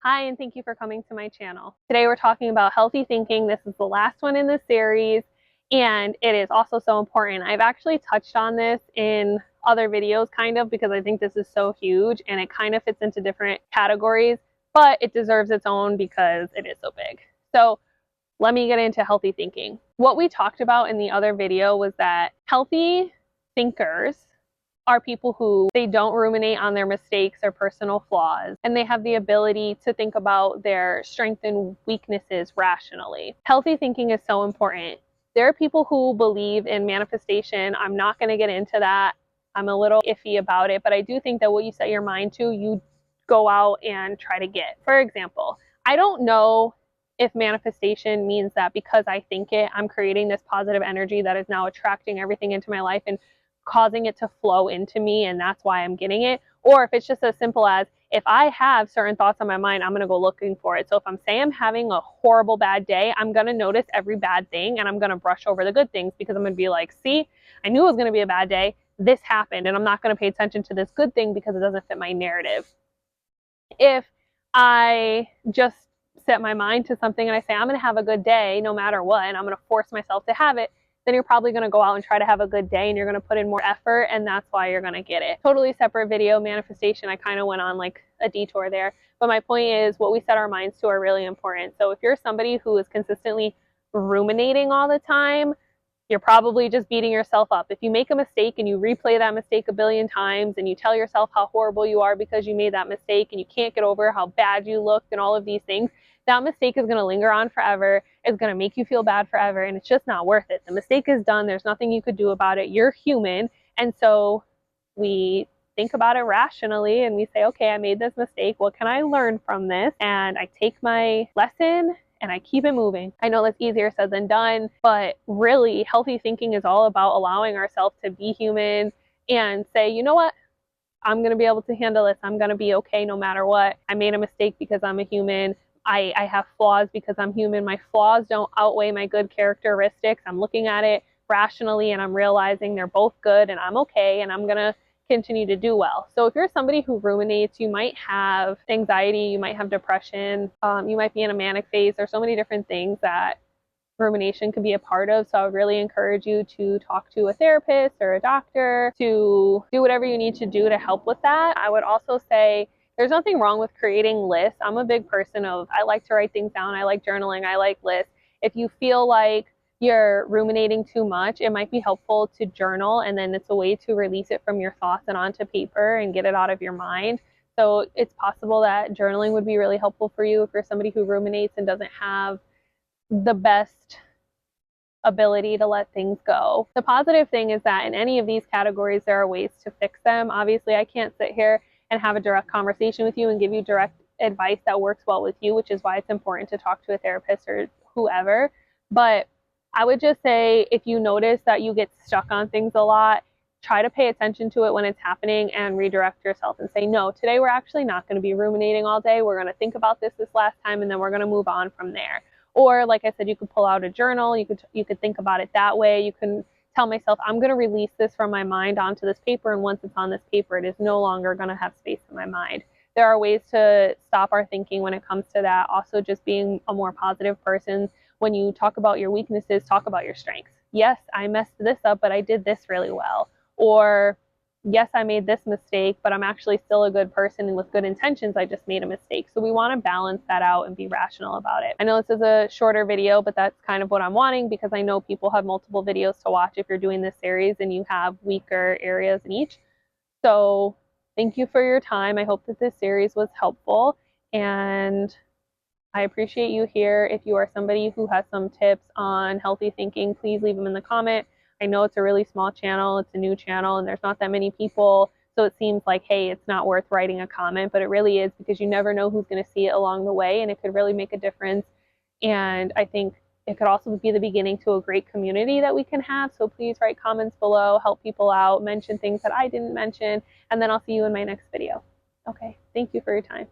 Hi, and thank you for coming to my channel. Today we're talking about healthy thinking. This is the last one in this series, and it is also so important. I've actually touched on this in other videos because I think this is so huge and it kind of fits into different categories, but it deserves its own because it is so big. So let me get into healthy thinking. What we talked about in the other video was that healthy thinkers are people who they don't ruminate on their mistakes or personal flaws, and they have the ability to think about their strengths and weaknesses rationally. Healthy thinking is so important. There are people who believe in manifestation. I'm not going to get into that. I'm a little iffy about it, but I do think that what you set your mind to, you go out and try to get. For example, I don't know if manifestation means that because I think it, I'm creating this positive energy that is now attracting everything into my life and causing it to flow into me, and that's why I'm getting it. Or if it's just as simple as, if I have certain thoughts on my mind, I'm going to go looking for it. So if I'm saying I'm having a horrible bad day, I'm going to notice every bad thing and I'm going to brush over the good things, because I'm going to be like, see, I knew it was going to be a bad day. This happened, and I'm not going to pay attention to this good thing because it doesn't fit my narrative. If I just set my mind to something and I say, I'm going to have a good day no matter what, and I'm going to force myself to have it, then you're probably going to go out and try to have a good day, and you're going to put in more effort, and that's why you're going to get it. Totally separate video, manifestation. I kind of went on like a detour there. But my point is, what we set our minds to are really important. So if you're somebody who is consistently ruminating all the time, you're probably just beating yourself up. If you make a mistake and you replay that mistake a billion times and you tell yourself how horrible you are because you made that mistake and you can't get over how bad you looked and all of these things, that mistake is going to linger on forever. It's going to make you feel bad forever, and it's just not worth it. The mistake is done. There's nothing you could do about it. You're human. And so we think about it rationally and we say, okay, I made this mistake. What can I learn from this? And I take my lesson and I keep it moving. I know that's easier said than done, but really, healthy thinking is all about allowing ourselves to be human and say, you know what? I'm going to be able to handle this. I'm going to be okay no matter what. I made a mistake because I'm a human. I have flaws because I'm human. My flaws don't outweigh my good characteristics. I'm looking at it rationally and I'm realizing they're both good, and I'm okay, and I'm going to continue to do well. So if you're somebody who ruminates, you might have anxiety, you might have depression, you might be in a manic phase. There's so many different things that rumination can be a part of. So I would really encourage you to talk to a therapist or a doctor to do whatever you need to do to help with that. I would also say there's nothing wrong with creating lists. I'm a big person of, I like to write things down. I like journaling. I like lists. If you feel like you're ruminating too much, it might be helpful to journal, and then it's a way to release it from your thoughts and onto paper and get it out of your mind. So it's possible that journaling would be really helpful for you if you're somebody who ruminates and doesn't have the best ability to let things go. The positive thing is that in any of these categories, there are ways to fix them. Obviously, I can't sit here and have a direct conversation with you and give you direct advice that works well with you, which is why it's important to talk to a therapist or whoever. But I would just say, if you notice that you get stuck on things a lot, try to pay attention to it when it's happening and redirect yourself and say, no, today we're actually not going to be ruminating all day. We're going to think about this last time, and then we're going to move on from there. Or like I said, you could pull out a journal. You could think about it that way. You can tell myself, I'm going to release this from my mind onto this paper, and once it's on this paper, it is no longer going to have space in my mind. There are ways to stop our thinking when it comes to that. Also, just being a more positive person. When you talk about your weaknesses, talk about your strengths. Yes, I messed this up, but I did this really well. Or yes, I made this mistake, but I'm actually still a good person, and with good intentions, I just made a mistake. So we want to balance that out and be rational about it. I know this is a shorter video, but that's kind of what I'm wanting, because I know people have multiple videos to watch if you're doing this series and you have weaker areas in each. So thank you for your time. I hope that this series was helpful, and I appreciate you here. If you are somebody who has some tips on healthy thinking, please leave them in the comment. I know it's a really small channel, it's a new channel, and there's not that many people, so it seems like, hey, it's not worth writing a comment, but it really is, because you never know who's going to see it along the way, and it could really make a difference. And I think it could also be the beginning to a great community that we can have. So please write comments below, help people out, mention things that I didn't mention, and then I'll see you in my next video. Okay, thank you for your time.